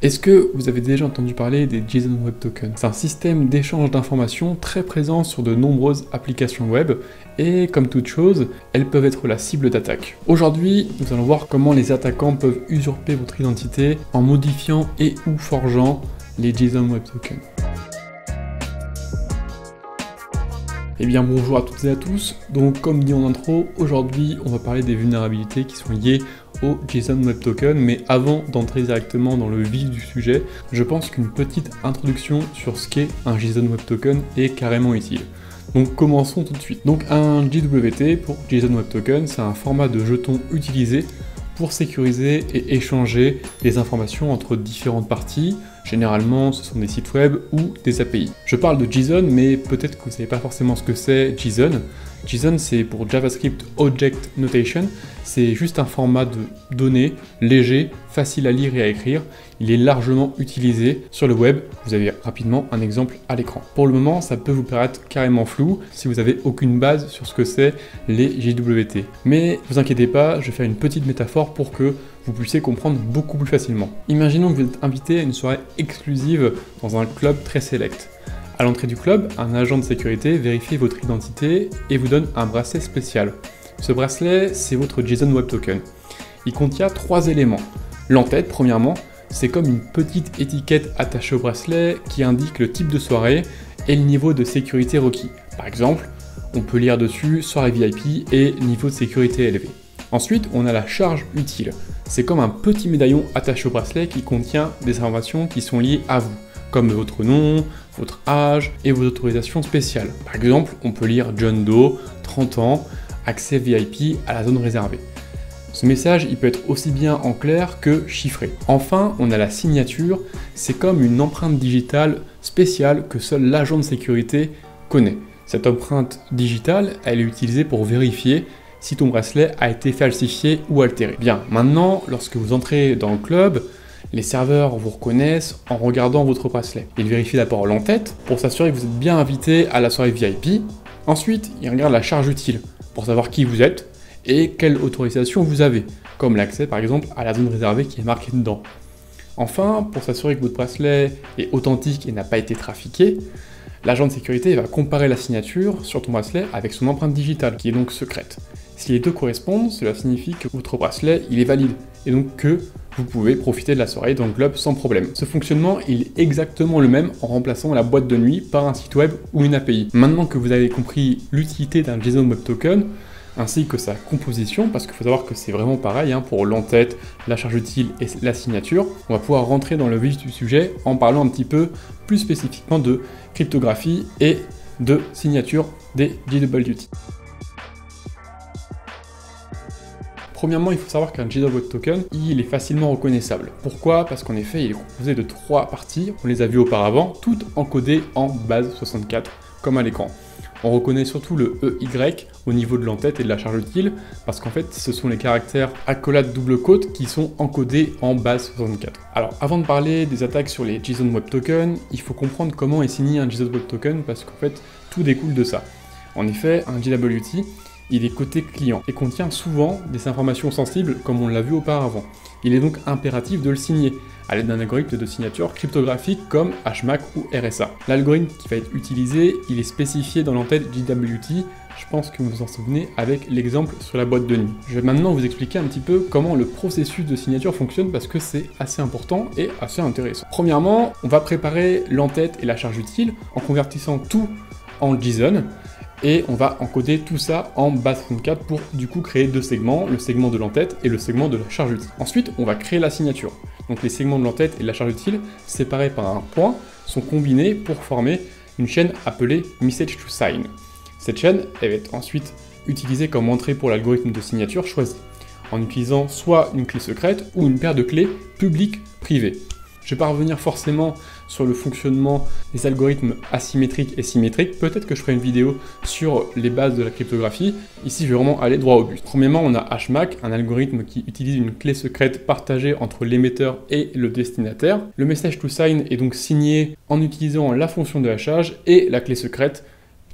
Est-ce que vous avez déjà entendu parler des JSON Web Tokens? C'est un système d'échange d'informations très présent sur de nombreuses applications web et comme toute chose, elles peuvent être la cible d'attaque. Aujourd'hui, nous allons voir comment les attaquants peuvent usurper votre identité en modifiant et ou forgeant les JSON Web Tokens. Eh bien bonjour à toutes et à tous, donc comme dit en intro, aujourd'hui on va parler des vulnérabilités qui sont liées au JSON Web Token, mais avant d'entrer directement dans le vif du sujet, je pense qu'une petite introduction sur ce qu'est un JSON Web Token est carrément utile. Donc commençons tout de suite. Donc un JWT pour JSON Web Token, c'est un format de jeton utilisé pour sécuriser et échanger les informations entre différentes parties. Généralement, ce sont des sites web ou des API. Je parle de JSON, mais peut-être que vous ne savez pas forcément ce que c'est JSON. JSON, c'est pour JavaScript Object Notation. C'est juste un format de données léger, facile à lire et à écrire. Il est largement utilisé sur le web. Vous avez rapidement un exemple à l'écran. Pour le moment, ça peut vous paraître carrément flou si vous n'avez aucune base sur ce que c'est les JWT. Mais ne vous inquiétez pas, je vais faire une petite métaphore pour que vous puissiez comprendre beaucoup plus facilement. Imaginons que vous êtes invité à une soirée exclusive dans un club très select. À l'entrée du club, un agent de sécurité vérifie votre identité et vous donne un bracelet spécial. Ce bracelet, c'est votre JSON Web Token. Il contient 3 éléments. L'entête, premièrement, c'est comme une petite étiquette attachée au bracelet qui indique le type de soirée et le niveau de sécurité requis. Par exemple, on peut lire dessus soirée VIP et niveau de sécurité élevé. Ensuite, on a la charge utile. C'est comme un petit médaillon attaché au bracelet qui contient des informations qui sont liées à vous, comme votre nom, votre âge et vos autorisations spéciales. Par exemple, on peut lire John Doe, 30 ans, accès VIP à la zone réservée. Ce message, il peut être aussi bien en clair que chiffré. Enfin, on a la signature. C'est comme une empreinte digitale spéciale que seul l'agent de sécurité connaît. Cette empreinte digitale, elle est utilisée pour vérifier si ton bracelet a été falsifié ou altéré. Bien, maintenant, lorsque vous entrez dans le club, les serveurs vous reconnaissent en regardant votre bracelet. Ils vérifient d'abord l'entête pour s'assurer que vous êtes bien invité à la soirée VIP. Ensuite, ils regardent la charge utile pour savoir qui vous êtes et quelle autorisation vous avez, comme l'accès par exemple à la zone réservée qui est marquée dedans. Enfin, pour s'assurer que votre bracelet est authentique et n'a pas été trafiqué, l'agent de sécurité va comparer la signature sur ton bracelet avec son empreinte digitale, qui est donc secrète. Si les deux correspondent, cela signifie que votre bracelet il est valide, et donc que vous pouvez profiter de la soirée dans le club sans problème. Ce fonctionnement il est exactement le même en remplaçant la boîte de nuit par un site web ou une API. Maintenant que vous avez compris l'utilité d'un JSON Web Token, ainsi que sa composition, parce qu'il faut savoir que c'est vraiment pareil pour l'entête, la charge utile et la signature, on va pouvoir rentrer dans le vif du sujet en parlant un petit peu plus spécifiquement de cryptographie et de signature des JWT. Premièrement, il faut savoir qu'un JSON Web Token, il est facilement reconnaissable. Pourquoi? Parce qu'en effet, il est composé de 3 parties, on les a vues auparavant, toutes encodées en base 64, comme à l'écran. On reconnaît surtout le EY au niveau de l'entête et de la charge utile, parce qu'en fait, ce sont les caractères accolade double quote qui sont encodés en base 64. Alors, avant de parler des attaques sur les JSON Web Token, il faut comprendre comment est signé un JSON Web Token, parce qu'en fait, tout découle de ça. En effet, un JWT, il est côté client et contient souvent des informations sensibles comme on l'a vu auparavant. Il est donc impératif de le signer à l'aide d'un algorithme de signature cryptographique comme HMAC ou RSA. L'algorithme qui va être utilisé, il est spécifié dans l'entête JWT, je pense que vous vous en souvenez avec l'exemple sur la boîte de nuit. Je vais maintenant vous expliquer un petit peu comment le processus de signature fonctionne parce que c'est assez important et assez intéressant. Premièrement, on va préparer l'entête et la charge utile en convertissant tout en JSON. Et on va encoder tout ça en base 34 pour du coup créer 2 segments, le segment de l'entête et le segment de la charge utile. Ensuite, on va créer la signature. Donc les segments de l'entête et de la charge utile, séparés par un point, sont combinés pour former une chaîne appelée message to sign. Cette chaîne, elle va être ensuite utilisée comme entrée pour l'algorithme de signature choisi, en utilisant soit une clé secrète ou une paire de clés publiques-privées. Je ne vais pas revenir forcément sur le fonctionnement des algorithmes asymétriques et symétriques. Peut-être que je ferai une vidéo sur les bases de la cryptographie. Ici, je vais vraiment aller droit au but. Premièrement, on a HMAC, un algorithme qui utilise une clé secrète partagée entre l'émetteur et le destinataire. Le message to sign est donc signé en utilisant la fonction de hachage et la clé secrète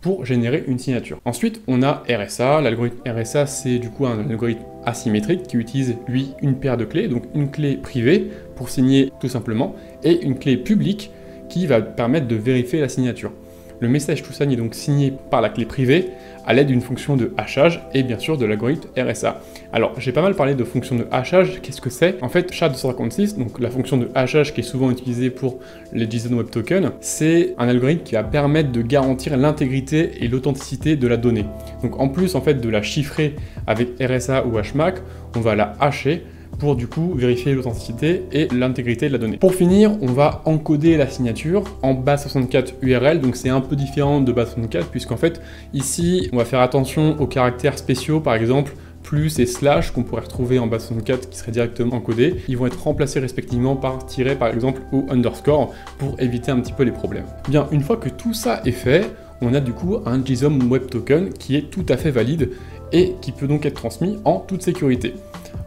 pour générer une signature. Ensuite, on a RSA. L'algorithme RSA, c'est du coup un algorithme asymétrique qui utilise, lui, une paire de clés, donc une clé privée pour signer tout simplement, et une clé publique qui va permettre de vérifier la signature. Le message ToSign est donc signé par la clé privée à l'aide d'une fonction de hachage et bien sûr de l'algorithme RSA. Alors j'ai pas mal parlé de fonction de hachage, qu'est-ce que c'est? En fait SHA-256, donc la fonction de hachage qui est souvent utilisée pour les JSON Web Token, c'est un algorithme qui va permettre de garantir l'intégrité et l'authenticité de la donnée. Donc en plus en fait de la chiffrer avec RSA ou HMAC, on va la hacher pour du coup vérifier l'authenticité et l'intégrité de la donnée. Pour finir, on va encoder la signature en base64 URL, donc c'est un peu différent de base64 puisqu'en fait ici on va faire attention aux caractères spéciaux, par exemple plus et slash qu'on pourrait retrouver en base64 qui serait directement encodés. Ils vont être remplacés respectivement par tiret par exemple ou underscore pour éviter un petit peu les problèmes. Bien, une fois que tout ça est fait, on a du coup un JSON Web Token qui est tout à fait valide et qui peut donc être transmis en toute sécurité.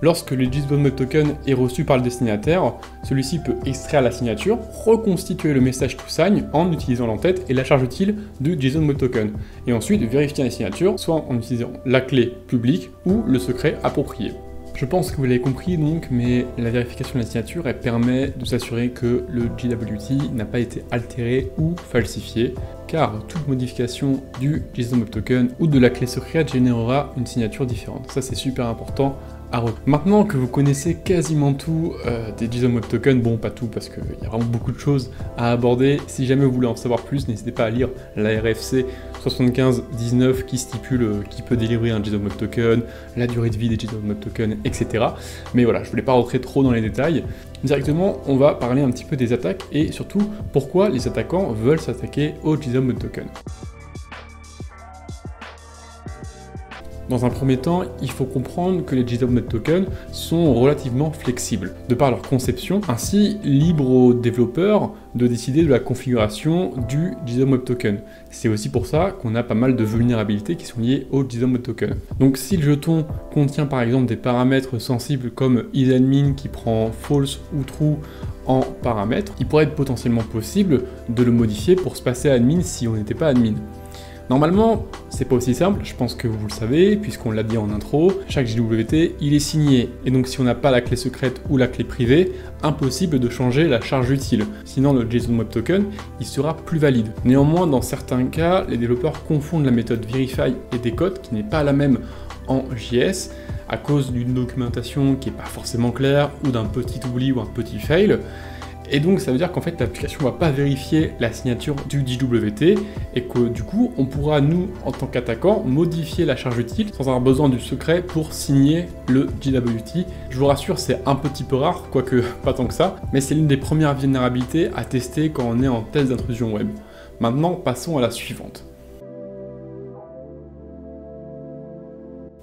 Lorsque le JSON Web Token est reçu par le destinataire, celui-ci peut extraire la signature, reconstituer le message ToSign en utilisant l'entête et la charge utile du JSON Web Token, et ensuite vérifier la signature, soit en utilisant la clé publique ou le secret approprié. Je pense que vous l'avez compris donc, mais la vérification de la signature, elle permet de s'assurer que le JWT n'a pas été altéré ou falsifié, car toute modification du JSON Web Token ou de la clé secrète générera une signature différente. Ça c'est super important. Maintenant que vous connaissez quasiment tout des JSON Web Token, bon pas tout parce qu'il y a vraiment beaucoup de choses à aborder, si jamais vous voulez en savoir plus, n'hésitez pas à lire la RFC 75-19 qui stipule qui peut délivrer un JSON Web Token, la durée de vie des JSON Web Token, etc. Mais voilà, je voulais pas rentrer trop dans les détails. Directement, on va parler un petit peu des attaques et surtout pourquoi les attaquants veulent s'attaquer au JSON Web Token. Dans un premier temps, il faut comprendre que les JSON Web Tokens sont relativement flexibles, de par leur conception, ainsi libre aux développeurs de décider de la configuration du JSON Web Token. C'est aussi pour ça qu'on a pas mal de vulnérabilités qui sont liées au JSON Web Token. Donc si le jeton contient par exemple des paramètres sensibles comme isAdmin qui prend false ou true en paramètres, il pourrait être potentiellement possible de le modifier pour se passer à admin si on n'était pas admin. Normalement, c'est pas aussi simple, je pense que vous le savez, puisqu'on l'a dit en intro, chaque JWT, il est signé, et donc si on n'a pas la clé secrète ou la clé privée, impossible de changer la charge utile, sinon le JSON Web Token, il sera plus valide. Néanmoins, dans certains cas, les développeurs confondent la méthode Verify et Decode, qui n'est pas la même en JS, à cause d'une documentation qui n'est pas forcément claire, ou d'un petit oubli ou un petit fail. Et donc ça veut dire qu'en fait l'application ne va pas vérifier la signature du JWT et que du coup on pourra nous en tant qu'attaquant modifier la charge utile sans avoir besoin du secret pour signer le JWT. Je vous rassure, c'est un petit peu rare, quoique pas tant que ça, mais c'est l'une des premières vulnérabilités à tester quand on est en test d'intrusion web. Maintenant passons à la suivante.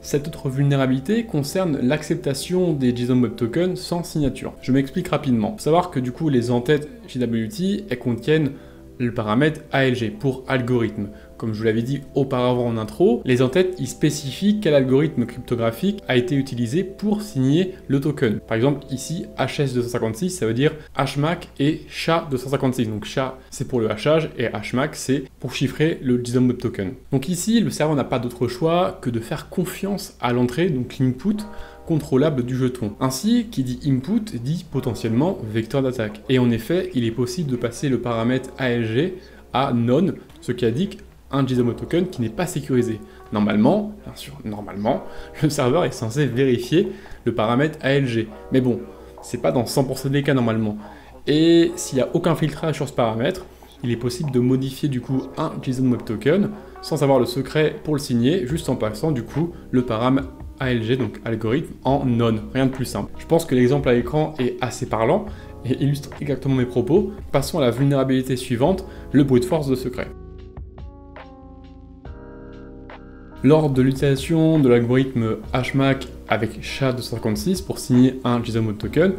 Cette autre vulnérabilité concerne l'acceptation des JSON Web Tokens sans signature. Je m'explique rapidement. Il faut savoir que du coup les entêtes JWT, elles contiennent le paramètre ALG pour algorithme. Comme je vous l'avais dit auparavant en intro, les entêtes ils spécifient quel algorithme cryptographique a été utilisé pour signer le token. Par exemple ici HS256 ça veut dire HMAC et SHA-256. Donc SHA c'est pour le hachage et HMAC c'est pour chiffrer le JSON Web Token. Donc ici le serveur n'a pas d'autre choix que de faire confiance à l'entrée, donc l'input contrôlable du jeton. Ainsi, qui dit input dit potentiellement vecteur d'attaque. Et en effet, il est possible de passer le paramètre ALG à none, ce qui indique un JSON Web Token qui n'est pas sécurisé. Normalement, bien sûr, normalement, le serveur est censé vérifier le paramètre ALG. Mais bon, c'est pas dans 100% des cas normalement. Et s'il n'y a aucun filtrage sur ce paramètre, il est possible de modifier du coup un JSON Web Token sans avoir le secret pour le signer, juste en passant du coup le paramètre ALG, donc algorithme, en none. Rien de plus simple. Je pense que l'exemple à l'écran est assez parlant et illustre exactement mes propos. Passons à la vulnérabilité suivante, le brute force de secret. Lors de l'utilisation de l'algorithme HMAC avec SHA-256 pour signer un JSON Web Token,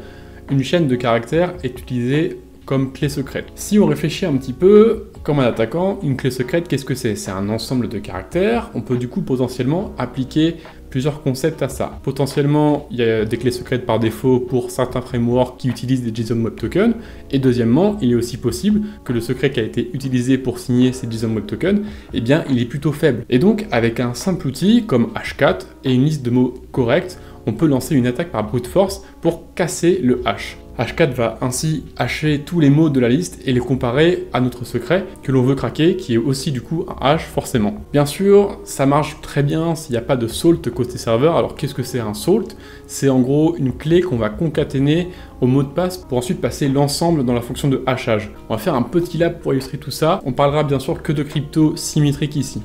une chaîne de caractères est utilisée comme clé secrète. Si on réfléchit un petit peu, comme un attaquant, une clé secrète, qu'est-ce que c'est? C'est un ensemble de caractères. On peut du coup potentiellement appliquer plusieurs concepts à ça. Potentiellement, il y a des clés secrètes par défaut pour certains frameworks qui utilisent des JSON Web Tokens. Et deuxièmement, il est aussi possible que le secret qui a été utilisé pour signer ces JSON Web Tokens, eh bien, il est plutôt faible. Et donc, avec un simple outil comme Hashcat et une liste de mots corrects, on peut lancer une attaque par brute force pour casser le hash. Hashcat va ainsi hasher tous les mots de la liste et les comparer à notre secret que l'on veut craquer, qui est aussi du coup un hash forcément. Bien sûr, ça marche très bien s'il n'y a pas de salt côté serveur. Alors qu'est-ce que c'est un salt? C'est en gros une clé qu'on va concaténer au mot de passe pour ensuite passer l'ensemble dans la fonction de hachage. On va faire un petit lab pour illustrer tout ça. On parlera bien sûr que de crypto symétrique ici.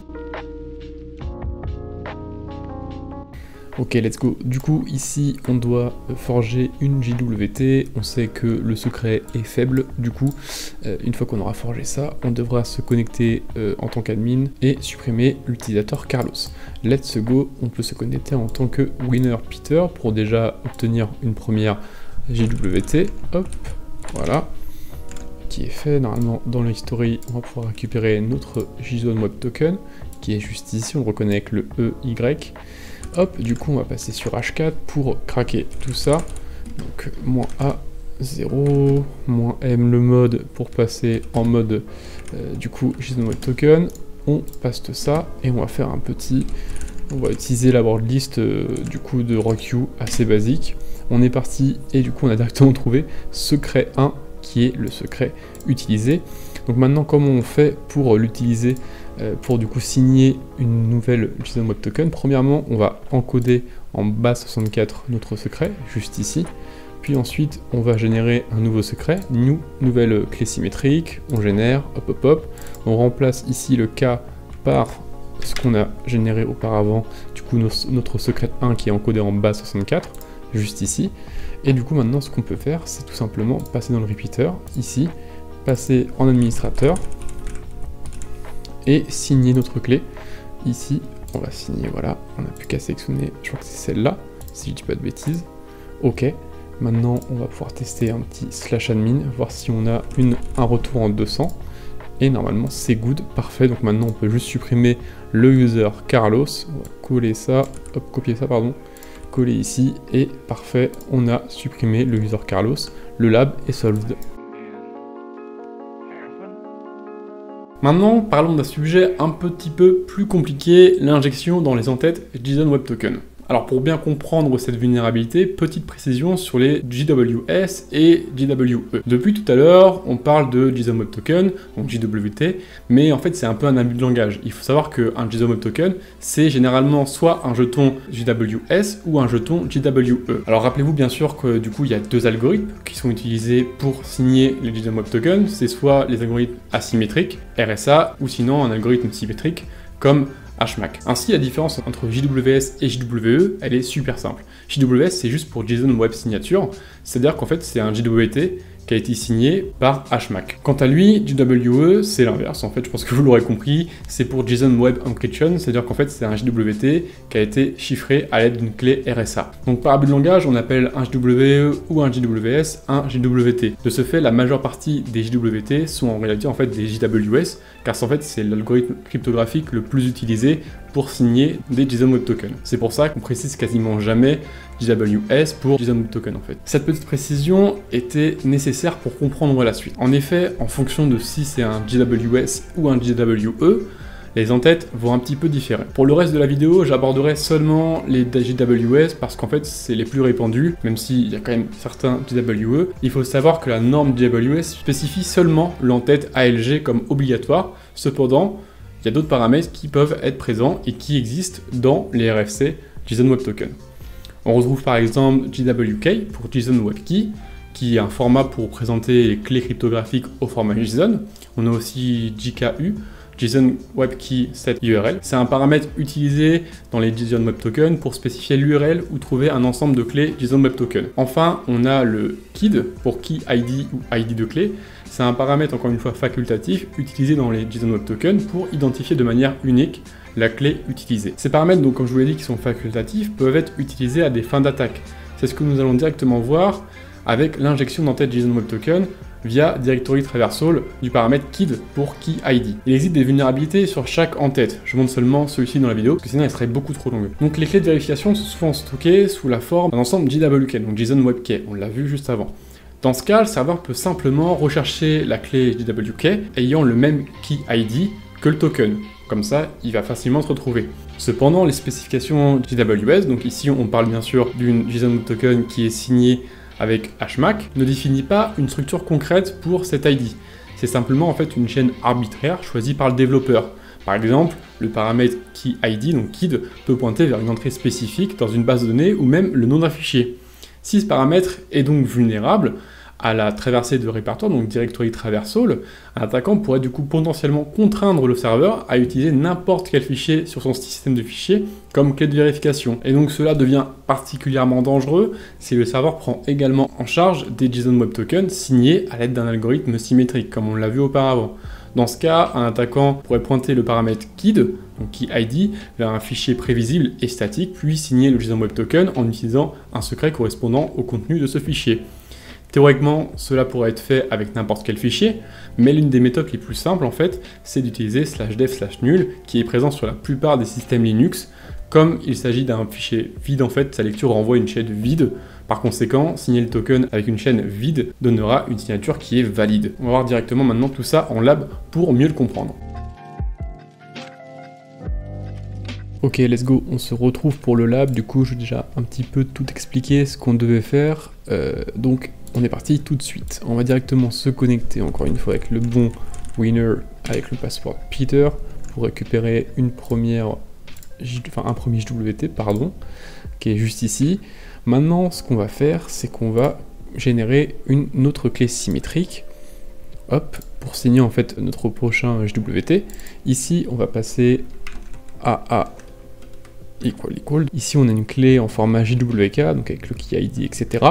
Ok, let's go. Du coup, ici, on doit forger une JWT. On sait que le secret est faible. Du coup, une fois qu'on aura forgé ça, on devra se connecter en tant qu'admin et supprimer l'utilisateur Carlos. Let's go. On peut se connecter en tant que winner Peter pour déjà obtenir une première JWT. Hop, voilà. Qui est fait. Normalement, dans l'history, on va pouvoir récupérer notre JSON Web Token qui est juste ici. On le reconnaît avec le EY. Hop, du coup on va passer sur Hashcat pour craquer tout ça. Donc -A, 0, -M le mode pour passer en mode du coup JSON Web Token. On paste ça et on va faire un petit... On va utiliser la word list du coup de RockU assez basique. On est parti et du coup on a directement trouvé secret 1 qui est le secret utilisé. Donc maintenant comment on fait pour l'utiliser pour du coup signer une nouvelle JSON Web Token? Premièrement, on va encoder en base64 notre secret, juste ici. Puis ensuite, on va générer un nouveau secret, nouvelle clé symétrique, on génère, hop hop hop. On remplace ici le K par ce qu'on a généré auparavant, du coup notre secret 1 qui est encodé en base64, juste ici. Et du coup maintenant, ce qu'on peut faire, c'est tout simplement passer dans le repeater, ici, passer en administrateur, et signer notre clé. Ici, on va signer, voilà, on n'a plus qu'à sélectionner, je crois que c'est celle-là, si je dis pas de bêtises. Ok, maintenant on va pouvoir tester un petit /admin, voir si on a un retour en 200. Et normalement c'est good, parfait. Donc maintenant on peut juste supprimer le user Carlos, on va coller ça, hop, copier ça, pardon, coller ici, et parfait, on a supprimé le user Carlos, le lab est solved. Maintenant, parlons d'un sujet un petit peu plus compliqué, l'injection dans les entêtes JSON Web Token. Alors pour bien comprendre cette vulnérabilité, petite précision sur les JWS et JWE. Depuis tout à l'heure, on parle de JSON Web Token, donc JWT, mais en fait c'est un peu un abus de langage. Il faut savoir qu'un JSON Web Token, c'est généralement soit un jeton JWS ou un jeton JWE. Alors rappelez-vous bien sûr que du coup il y a deux algorithmes qui sont utilisés pour signer les JSON Web Tokens, c'est soit les algorithmes asymétriques, RSA, ou sinon un algorithme symétrique comme HMAC. Ainsi, la différence entre JWS et JWE, elle est super simple. JWS, c'est juste pour JSON Web Signature, c'est-à-dire qu'en fait, c'est un JWT qui a été signé par HMAC. Quant à lui, JWE, c'est l'inverse. En fait, je pense que vous l'aurez compris, c'est pour JSON Web Encryption, c'est-à-dire qu'en fait, c'est un JWT qui a été chiffré à l'aide d'une clé RSA. Donc, par abus de langage, on appelle un JWE ou un JWS un JWT. De ce fait, la majeure partie des JWT sont en réalité en fait des JWS, car en fait, c'est l'algorithme cryptographique le plus utilisé pour signer des JSON Web Tokens. C'est pour ça qu'on précise quasiment jamais JWS pour JSON Web Token en fait. Cette petite précision était nécessaire pour comprendre la suite. En effet, en fonction de si c'est un JWS ou un JWE, les entêtes vont un petit peu différer. Pour le reste de la vidéo, j'aborderai seulement les JWS parce qu'en fait c'est les plus répandus, même s'il y a quand même certains JWE. Il faut savoir que la norme JWS spécifie seulement l'entête ALG comme obligatoire. Cependant, il y a d'autres paramètres qui peuvent être présents et qui existent dans les RFC JSON Web Token. On retrouve par exemple JWK pour JSON Web Key, qui est un format pour présenter les clés cryptographiques au format JSON. On a aussi JKU, JSON Web Key Set URL. C'est un paramètre utilisé dans les JSON Web Token pour spécifier l'URL ou trouver un ensemble de clés JSON Web Token. Enfin, on a le KID pour Key ID ou ID de clé. C'est un paramètre encore une fois facultatif utilisé dans les JSON Web Token pour identifier de manière unique la clé utilisée. Ces paramètres, donc comme je vous l'ai dit, qui sont facultatifs, peuvent être utilisés à des fins d'attaque. C'est ce que nous allons directement voir avec l'injection d'entête JSON Web Token via Directory Traversal du paramètre KID pour KeyID. Il existe des vulnérabilités sur chaque en-tête. Je montre seulement celui-ci dans la vidéo, parce que sinon elle serait beaucoup trop longue. Donc les clés de vérification sont souvent stockées sous la forme d'un ensemble JWK, donc JSON Web Key, on l'a vu juste avant. Dans ce cas, le serveur peut simplement rechercher la clé JWK ayant le même KeyID que le token. Comme ça, il va facilement se retrouver. Cependant, les spécifications JWS, donc ici on parle bien sûr d'une JSON Web Token qui est signée avec HMAC, ne définit pas une structure concrète pour cet ID. C'est simplement en fait une chaîne arbitraire choisie par le développeur. Par exemple, le paramètre KeyID, donc KID, peut pointer vers une entrée spécifique dans une base de données ou même le nom d'un fichier. Si ce paramètre est donc vulnérable à la traversée de répertoire, donc Directory Traversal, un attaquant pourrait du coup potentiellement contraindre le serveur à utiliser n'importe quel fichier sur son système de fichiers comme clé de vérification. Et donc cela devient particulièrement dangereux si le serveur prend également en charge des JSON Web Tokens signés à l'aide d'un algorithme symétrique, comme on l'a vu auparavant. Dans ce cas, un attaquant pourrait pointer le paramètre KID, donc KeyID, vers un fichier prévisible et statique, puis signer le JSON Web Token en utilisant un secret correspondant au contenu de ce fichier. Théoriquement, cela pourrait être fait avec n'importe quel fichier, mais l'une des méthodes les plus simples en fait, c'est d'utiliser /dev/nul, qui est présent sur la plupart des systèmes Linux. Comme il s'agit d'un fichier vide, en fait, sa lecture renvoie une chaîne vide. Par conséquent, signer le token avec une chaîne vide donnera une signature qui est valide. On va voir directement maintenant tout ça en lab pour mieux le comprendre. Ok, let's go, on se retrouve pour le lab. Du coup, je vais déjà un petit peu tout expliquer ce qu'on devait faire. Donc, on est parti tout de suite. On va directement se connecter, encore une fois, avec le bon winner, avec le password Peter, pour récupérer un premier JWT, pardon, qui est juste ici. Maintenant, ce qu'on va faire, c'est qu'on va générer une autre clé symétrique, hop, pour signer en fait notre prochain JWT. Ici, on va passer AA equal. Ici, on a une clé en format JWK, donc avec le KeyID, etc.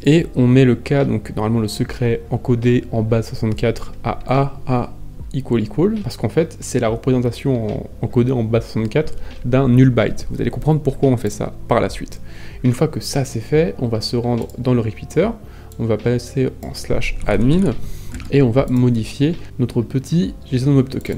Et on met le cas, donc normalement le secret encodé en base 64 à AA equal, parce qu'en fait, c'est la représentation encodée en base 64 d'un null byte. Vous allez comprendre pourquoi on fait ça par la suite. Une fois que ça c'est fait, on va se rendre dans le repeater, on va passer en /admin, et on va modifier notre petit JSON Web Token.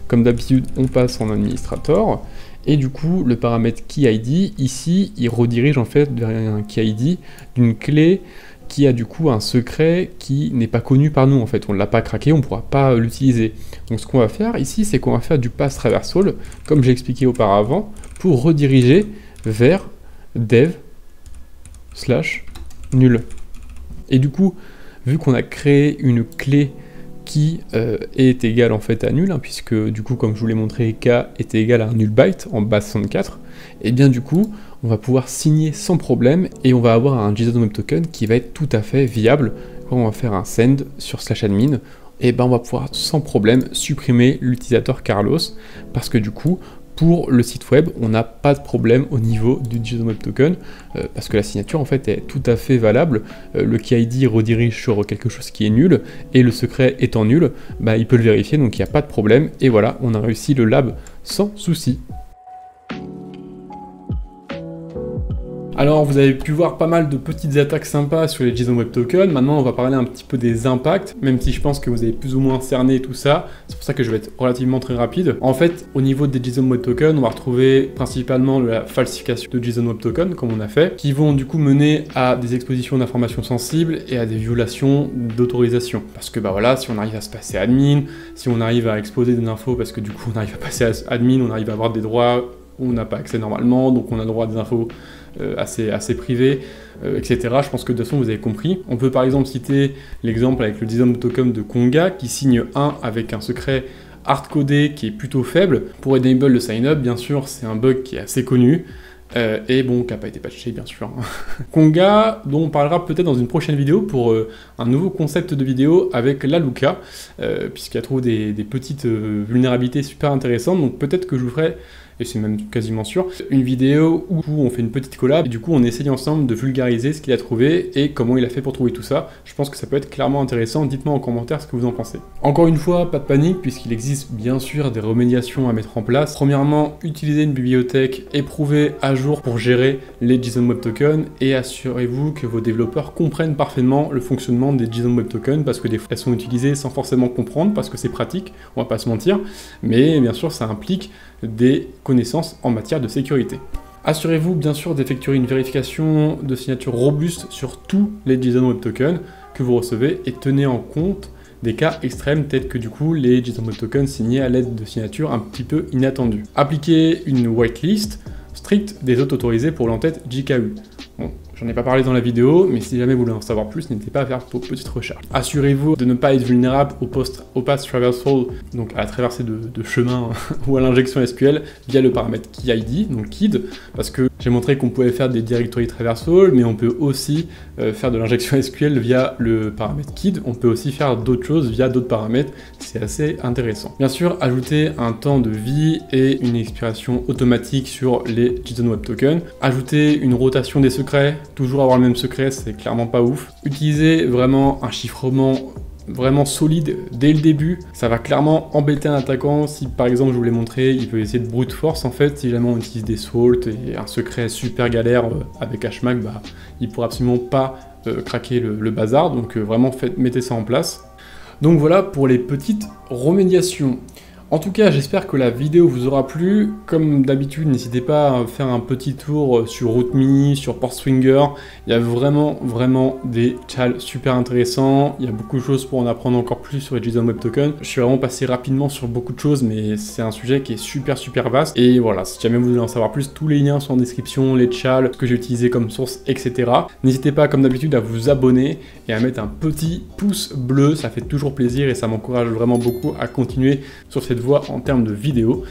Comme d'habitude, on passe en administrator, et du coup, le paramètre KeyID, ici, il redirige en fait vers un KeyID d'une clé qui a du coup un secret qui n'est pas connu par nous en fait, on ne l'a pas craqué, on ne pourra pas l'utiliser. Donc ce qu'on va faire ici, c'est qu'on va faire du pass traversal, comme j'ai expliqué auparavant, pour rediriger vers dev/nul. Et du coup, vu qu'on a créé une clé qui est égale en fait à nul, hein, puisque du coup, comme je vous l'ai montré, k était égal à un null byte en base 64, et bien du coup, on va pouvoir signer sans problème et on va avoir un JSON Web Token qui va être tout à fait viable. Quand on va faire un send sur /admin, et ben on va pouvoir sans problème supprimer l'utilisateur Carlos, parce que du coup, pour le site web, on n'a pas de problème au niveau du JSON Web Token, parce que la signature en fait est tout à fait valable. Le KeyID redirige sur quelque chose qui est nul, et le secret étant nul, bah, il peut le vérifier, donc il n'y a pas de problème, et voilà, on a réussi le lab sans souci. Alors vous avez pu voir pas mal de petites attaques sympas sur les JSON Web Tokens. Maintenant on va parler un petit peu des impacts, même si je pense que vous avez plus ou moins cerné tout ça. C'est pour ça que je vais être relativement très rapide. En fait, au niveau des JSON Web Tokens, on va retrouver principalement la falsification de JSON Web Tokens, comme on a fait, qui vont du coup mener à des expositions d'informations sensibles et à des violations d'autorisation. Parce que bah voilà, si on arrive à se passer admin, si on arrive à exposer des infos parce que du coup on arrive à passer admin, on arrive à avoir des droits où on n'a pas accès normalement, donc on a droit à des infos assez privées, etc. Je pense que de toute façon vous avez compris. On peut par exemple citer l'exemple avec le JSON Token de Conga qui signe 1 avec un secret hard-codé qui est plutôt faible. Pour enable le sign-up, bien sûr, c'est un bug qui est assez connu. Et bon, qui n'a pas été patché bien sûr. Conga, dont on parlera peut-être dans une prochaine vidéo pour un nouveau concept de vidéo avec la Luca, puisqu'il y a trop des petites vulnérabilités super intéressantes, donc peut-être que je vous ferai et c'est même quasiment sûr, une vidéo où on fait une petite collab, et du coup on essaye ensemble de vulgariser ce qu'il a trouvé et comment il a fait pour trouver tout ça. Je pense que ça peut être clairement intéressant, dites-moi en commentaire ce que vous en pensez. Encore une fois, pas de panique, puisqu'il existe bien sûr des remédiations à mettre en place. Premièrement, utilisez une bibliothèque éprouvée à jour pour gérer les JSON Web Tokens, et assurez-vous que vos développeurs comprennent parfaitement le fonctionnement des JSON Web Tokens, parce que des fois elles sont utilisées sans forcément comprendre, parce que c'est pratique, on va pas se mentir, mais bien sûr ça implique des connaissances en matière de sécurité. Assurez-vous bien sûr d'effectuer une vérification de signature robuste sur tous les JSON Web Tokens que vous recevez, et tenez en compte des cas extrêmes tels que du coup les JSON Web Tokens signés à l'aide de signatures un petit peu inattendues. Appliquez une whitelist stricte des hôtes autorisés pour l'entête JKU. Bon, j'en ai pas parlé dans la vidéo, mais si jamais vous voulez en savoir plus, n'hésitez pas à faire vos petites recherches. Assurez-vous de ne pas être vulnérable au pass traversal, donc à la traversée de chemin ou à l'injection SQL via le paramètre KeyID, donc KID, parce que j'ai montré qu'on pouvait faire des directory traversal, mais on peut aussi faire de l'injection SQL via le paramètre KID. On peut aussi faire d'autres choses via d'autres paramètres, c'est assez intéressant. Bien sûr, ajoutez un temps de vie et une expiration automatique sur les JSON Web Tokens. Ajoutez une rotation des secrets, toujours avoir le même secret, c'est clairement pas ouf. Utilisez vraiment un chiffrement vraiment solide dès le début, ça va clairement embêter un attaquant. Si par exemple je vous l'ai montré, il peut essayer de brute force en fait, si jamais on utilise des salt et un secret super galère avec HMAC, bah, il pourra absolument pas craquer le bazar, donc vraiment mettez ça en place. Donc voilà pour les petites remédiations. En tout cas, j'espère que la vidéo vous aura plu. Comme d'habitude, n'hésitez pas à faire un petit tour sur RootMe, sur PortSwinger. Il y a vraiment des challenges super intéressants. Il y a beaucoup de choses pour en apprendre encore plus sur les JSON Web Tokens. Je suis vraiment passé rapidement sur beaucoup de choses, mais c'est un sujet qui est super vaste. Et voilà, si jamais vous voulez en savoir plus, tous les liens sont en description, les challenges, ce que j'ai utilisé comme source, etc. N'hésitez pas, comme d'habitude, à vous abonner et à mettre un petit pouce bleu. Ça fait toujours plaisir et ça m'encourage vraiment beaucoup à continuer sur cette voie en termes de vidéos.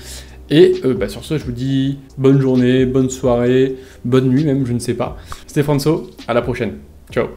Et sur ce, je vous dis bonne journée, bonne soirée, bonne nuit même, je ne sais pas. C'était François, à la prochaine. Ciao.